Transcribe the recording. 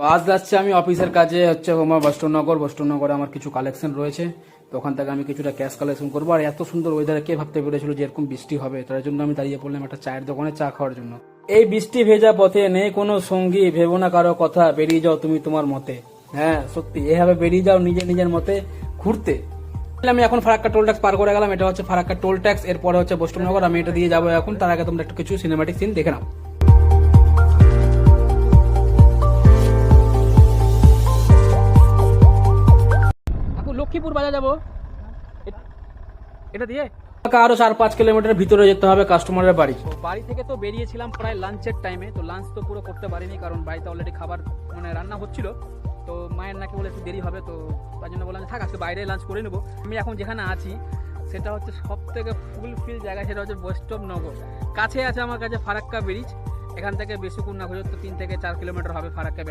আজ যাচ্ছি আমি অফিসের কাজে, হচ্ছে আমার বষ্টননগরে আমার কিছু কালেকশন রয়েছে, তো ওখান থেকে আমি কিছুটা ক্যাশ কালেকশন করবো। আর এত সুন্দর ওয়েদারে কে ভাবতে পেরেছিল যে এরকম বৃষ্টি হবে, তার জন্য আমি দাঁড়িয়ে পড়লাম একটা চায়ের দোকানে চা খাওয়ার জন্য। এই বৃষ্টি ভেজা পথে নেই কোনো সঙ্গী, ভেবো না কারো কথা, বেরিয়ে যাও তুমি তোমার মতে। হ্যাঁ সত্যি, এভাবে বেরিয়ে যাও নিজের মতে ঘুরতে। আমি এখন ফারাক্কা টোল ট্যাক্স পার করে গেলাম, এটা হচ্ছে ফারাক্কা টোল ট্যাক্স, এরপরে হচ্ছে বষ্টননগর, আমি এটা দিয়ে যাবো এখন। তার আগে তোমরা একটু কিছু সিনেমাটিক সিন দেখে নাও। লক্ষ্মীপুর বাজার যাবো, এটা দিয়ে আরো 4-5 কিলোমিটার ভিতরে যেতে হবে কাস্টমারের বাড়ি। তো বাড়ি থেকে তো বেরিয়েছিলাম প্রায় লাঞ্চের টাইমে, তো লাঞ্চ তো পুরো করতে পারিনি কারণ বাড়িতে অলরেডি খাবার রান্না হচ্ছিল। তো মায়ের নাকি বলে একটু দেরি হবে, তো তার জন্য বললাম থাক আজকে বাইরে লাঞ্চ করে নেবো। আমি এখন যেখানে আছি সেটা হচ্ছে সব থেকে ফুলফিল জায়গা, সেটা হচ্ছে বৈষ্ণবনগর। কাছে আছে আমার কাছে ফারাক্কা ব্রিজ, এখান থেকে বেশিক্ষণ না হলে তো 3 থেকে 4 কিলোমিটার হবে ফারাক্কা ব্রিজ।